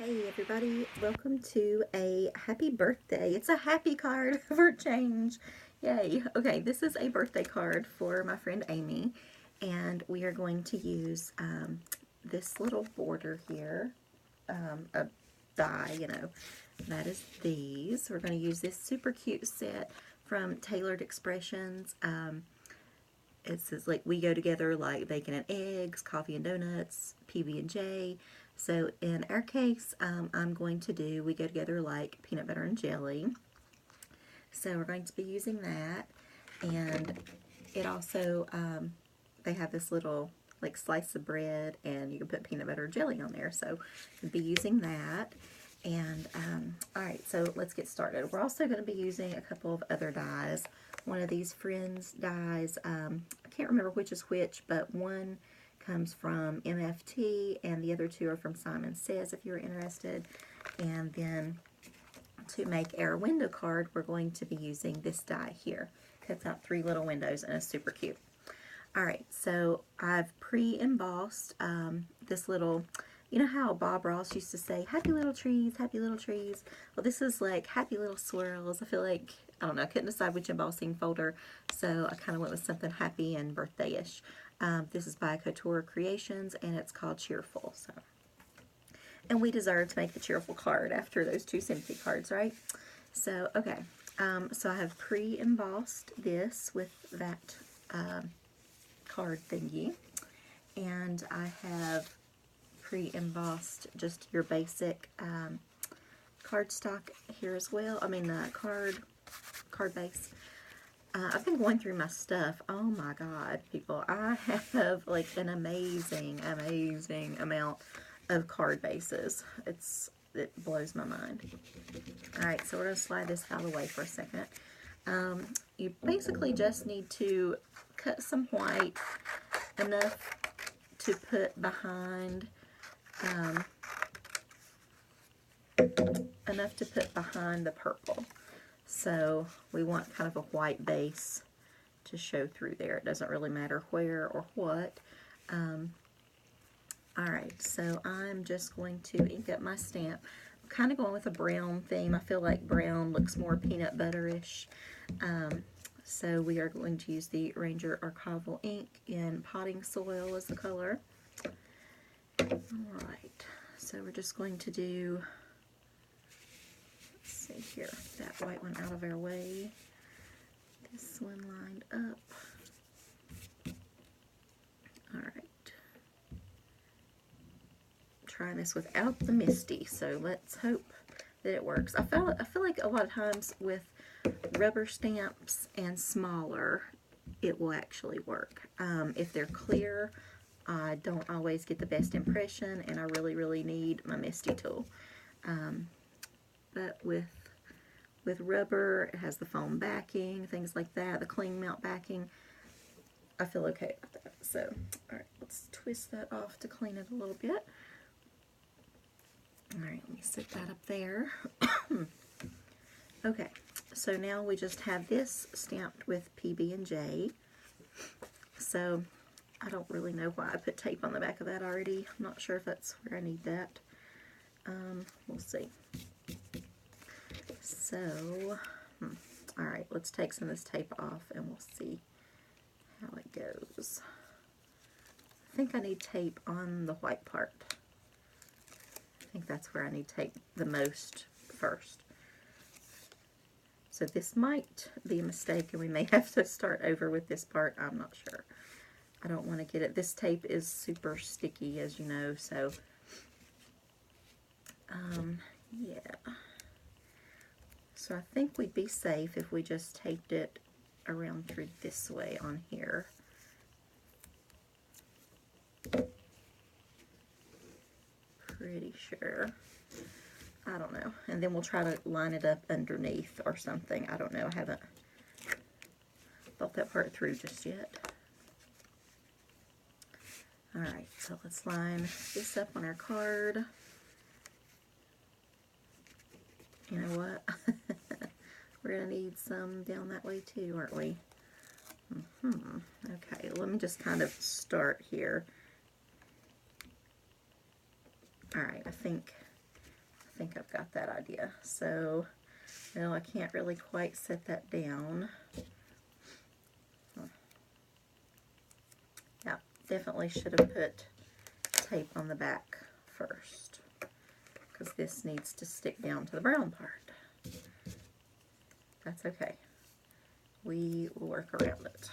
Hey everybody, welcome to a happy birthday. It's a happy card for a change. Yay. Okay, this is a birthday card for my friend Amy, and we are going to use this little border here, a die, that is these. We're going to use this super cute set from Tailored Expressions. It says like we go together like bacon and eggs, coffee and donuts, PB&J. So in our case, I'm going to do we go together like peanut butter and jelly. So we're going to be using that, and it also they have this little like slice of bread, and you can put peanut butter and jelly on there. So we'll be using that. And all right, so let's get started. We're also going to be using a couple of other dies. One of these Friends dies, I can't remember which is which, but one comes from MFT and the other two are from Simon Says if you're interested. And then to make our window card, we're going to be using this die here. Cuts out 3 little windows and it's super cute. Alright, so I've pre-embossed this little, you know how Bob Ross used to say, happy little trees, happy little trees? Well, this is like happy little swirls. I feel like, I don't know, I couldn't decide which embossing folder, so I kind of went with something happy and birthday-ish. This is by Couture Creations, and it's called Cheerful. And we deserve to make the cheerful card after those 2 sympathy cards, right? So, okay. So I have pre-embossed this with that card thingy. And I have pre-embossed just your basic cardstock here as well. I mean, card base. I've been going through my stuff. Oh my god, people. I have like an amazing amount of card bases. It blows my mind. Alright, so we're going to slide this out of the way for a second. You basically just need to cut some white, enough to put behind the purple. So we want kind of a white base to show through there. It doesn't really matter where or what. Alright, so I'm just going to ink up my stamp. I'm kind of going with a brown theme. I feel like brown looks more peanut butter-ish. So we are going to use the Ranger Archival ink in Potting Soil as the color. Alright, so we're just going to do, let's see here, that white one out of our way. This one lined up. Alright. Trying this without the Misty, so let's hope that it works. I feel like a lot of times with rubber stamps and smaller, it will actually work. If they're clear, I don't always get the best impression, and I really need my Misty tool. But with rubber, it has the foam backing, things like that, the cling mount backing. I feel okay with that. So, alright, let's twist that off to clean it a little bit. Alright, let me set that up there. Okay, so now we just have this stamped with PB&J. So, I don't really know why I put tape on the back of that already. I'm not sure if that's where I need that. We'll see. So, alright, let's take some of this tape off and we'll see how it goes. I think I need tape on the white part. I think that's where I need tape the most first. So this might be a mistake and we may have to start over with this part. I'm not sure. I don't want to get it. This tape is super sticky, as you know, so yeah. So I think we'd be safe if we just taped it around through this way on here. Pretty sure. I don't know. And then we'll try to line it up underneath or something. I don't know. I haven't thought that part through just yet. Alright, so let's line this up on our card. You know what? We're going to need some down that way too, aren't we? Okay, let me just kind of start here. Alright, I think I think I've got that idea. So, no, I can't really quite set that down. Yeah, definitely should have put tape on the back first, because this needs to stick down to the brown part. That's okay. We will work around it.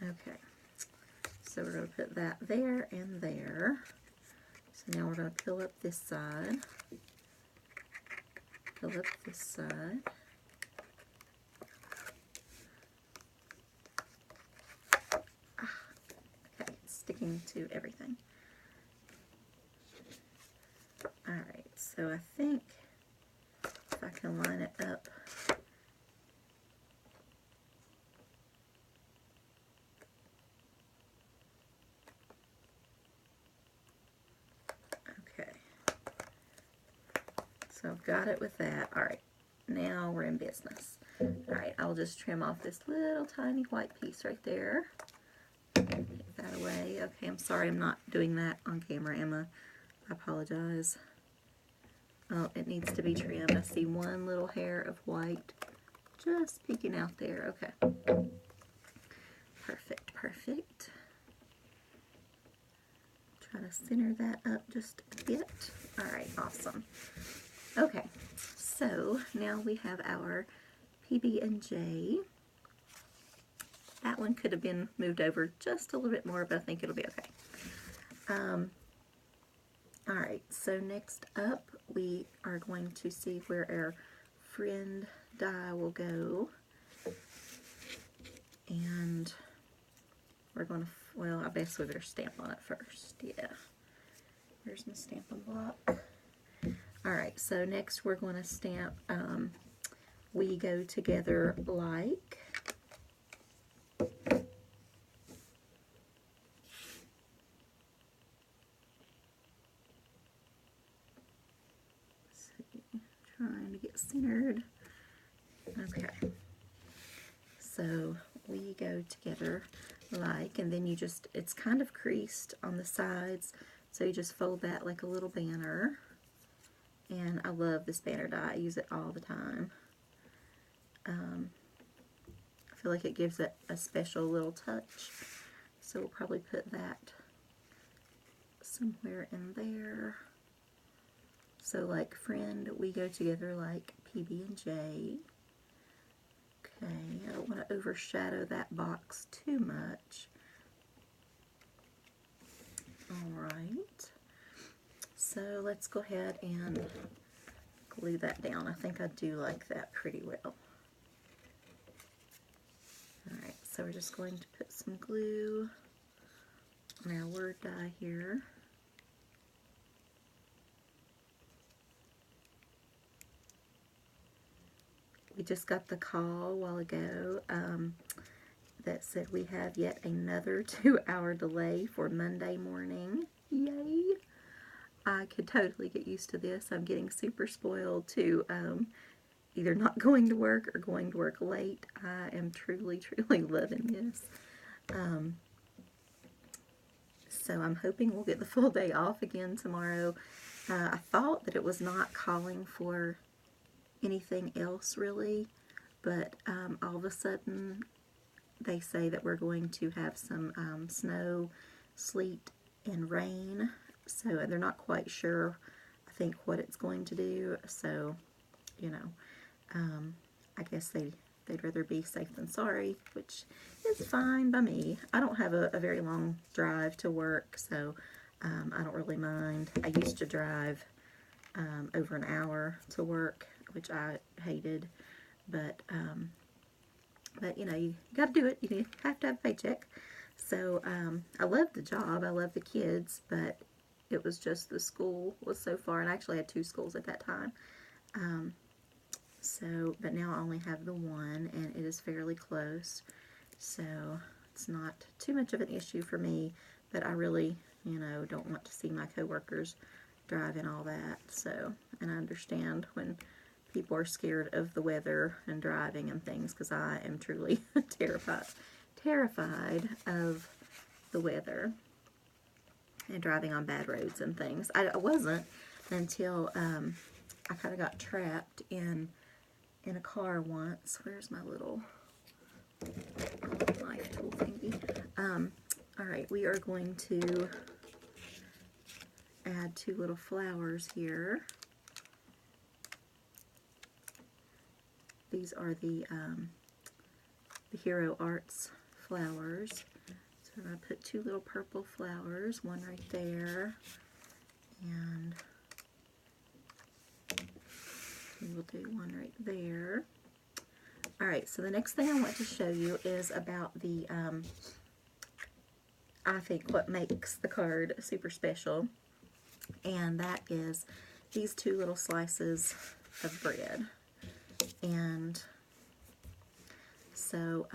Okay, so we're going to put that there and there. So now we're going to peel up this side, peel up this side. Okay, it's sticking to everything. Alright, so I think if I can line it up, okay, so I've got it with that. Alright, now we're in business. Alright, I'll just trim off this little tiny white piece right there. Get that away. Okay, I'm sorry I'm not doing that on camera, Emma. I apologize. Oh, it needs to be trimmed. I see one little hair of white just peeking out there. Okay. Perfect, perfect. Try to center that up just a bit. Alright, awesome. Okay, so now we have our PB&J. That one could have been moved over just a little bit more, but I think it'll be okay. Alright, so next up we are going to see where our friend die will go. And we're going to, well, I guess we better stamp on it first. Yeah. Where's my stamping block? Alright, so next we're going to stamp We Go Together Like. Trying to get centered. Okay. So We Go Together Like, and then you just, it's kind of creased on the sides, so you just fold that like a little banner. And I love this banner die. I use it all the time. I feel like it gives it a special little touch. So we'll probably put that somewhere in there. So like friend, we go together like PB&J. Okay, I don't want to overshadow that box too much. Alright, so let's go ahead and glue that down. I think I do like that pretty well. Alright, so we're just going to put some glue on our word die here. We just got the call a while ago that said we have yet another 2-hour delay for Monday morning. Yay! I could totally get used to this. I'm getting super spoiled to either not going to work or going to work late. I am truly, truly loving this. So I'm hoping we'll get the full day off again tomorrow. I thought that it was not calling for anything else really, but all of a sudden they say that we're going to have some snow, sleet, and rain, so they're not quite sure, I think, what it's going to do. So, you know, I guess they'd rather be safe than sorry, which is fine by me. I don't have a very long drive to work, so I don't really mind. I used to drive over an hour to work, which I hated, but you know, you got to do it. You have to have a paycheck. So I love the job. I love the kids, but it was just the school was so far, and I actually had 2 schools at that time. But now I only have the one, and it is fairly close, so it's not too much of an issue for me, but I really, you know, don't want to see my coworkers driving all that. So, and I understand when people are scared of the weather and driving and things, because I am truly terrified of the weather. and driving on bad roads and things. I wasn't until I kind of got trapped in a car once. Where's my little knife tool thingy? Alright, we are going to add 2 little flowers here. These are the Hero Arts flowers. So I'm going to put 2 little purple flowers, one right there, and we will do one right there. Alright, so the next thing I want to show you is about the, I think what makes the card super special, and that is these 2 little slices of bread. And so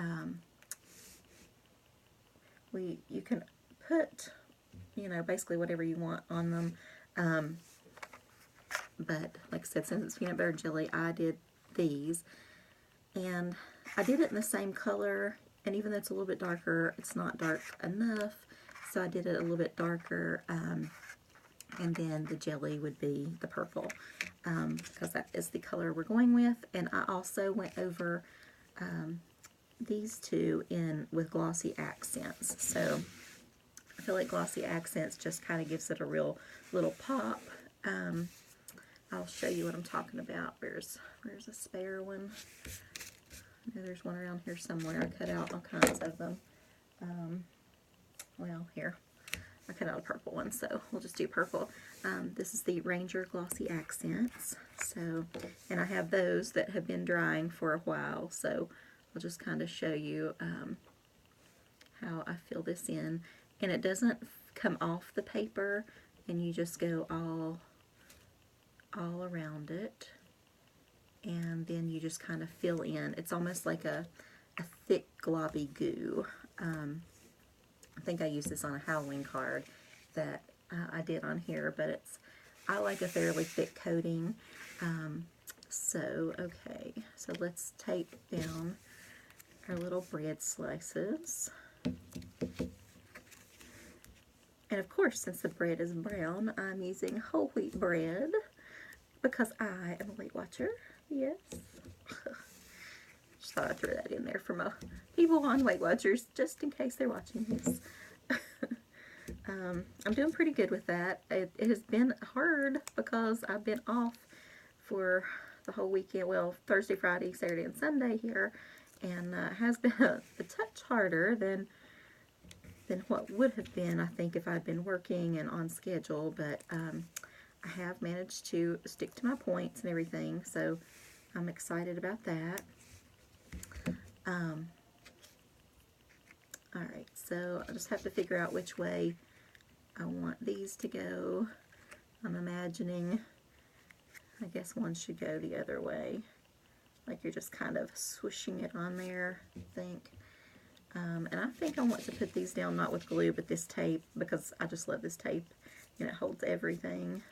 you can put, you know, basically whatever you want on them, but like I said, since it's peanut butter and jelly, I did these, and I did it in the same color, and even though it's a little bit darker, it's not dark enough, so I did it a little bit darker, and then the jelly would be the purple, because that is the color we're going with. And I also went over these 2 in with glossy accents, so I feel like glossy accents just kind of gives it a real little pop. I'll show you what I'm talking about. Where's a spare one? I know there's one around here somewhere. I cut out all kinds of them. Well, here. I cut out a purple one, so we'll just do purple. This is the Ranger Glossy Accents. So, and I have those that have been drying for a while, so I'll just kind of show you how I fill this in. And it doesn't come off the paper, and you just go all around it, and then you just kind of fill in. It's almost like a thick globby goo. I think I used this on a Halloween card that I did on here, but I like a fairly thick coating. So let's tape down our little bread slices. And of course, since the bread is brown, I'm using whole wheat bread because I am a Weight Watcher. Yes. Just thought I'd throw that in there for my people on Weight Watchers, just in case they're watching this. I'm doing pretty good with that. It has been hard because I've been off for the whole weekend. Well, Thursday, Friday, Saturday, and Sunday here, and has been a touch harder than what would have been, I think, if I'd been working and on schedule. But I have managed to stick to my points and everything, so I'm excited about that. Alright, so I just have to figure out which way I want these to go. I'm imagining, I guess one should go the other way. Like you're just kind of swishing it on there, I think. And I think I want to put these down not with glue, but this tape, because I just love this tape, and it holds everything.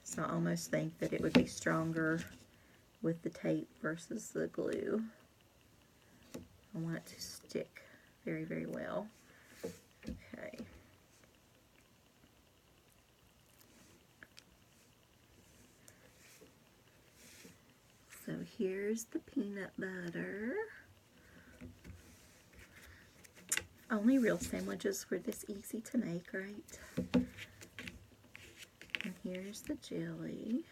So I almost think that it would be stronger with the tape versus the glue. I want it to stick very, very well. Okay. So here's the peanut butter. Only real sandwiches were this easy to make, right? And here's the jelly.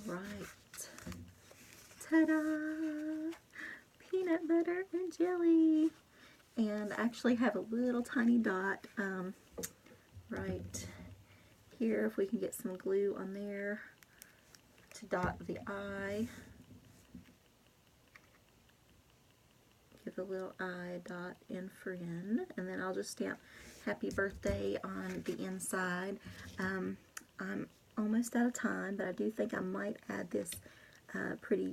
Alright. Ta-da! Peanut butter and jelly. And I actually have a little tiny dot right here, if we can get some glue on there to dot the eye. Give a little eye dot in friend, and then I'll just stamp happy birthday on the inside. I'm almost out of time, but I do think I might add this pretty,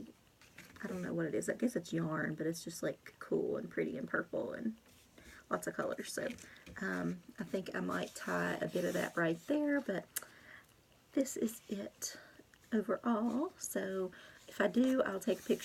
I don't know what it is, I guess it's yarn, but it's just like cool and pretty and purple and lots of colors. So I think I might tie a bit of that right there, but this is it. overall. So if I do, I'll take a picture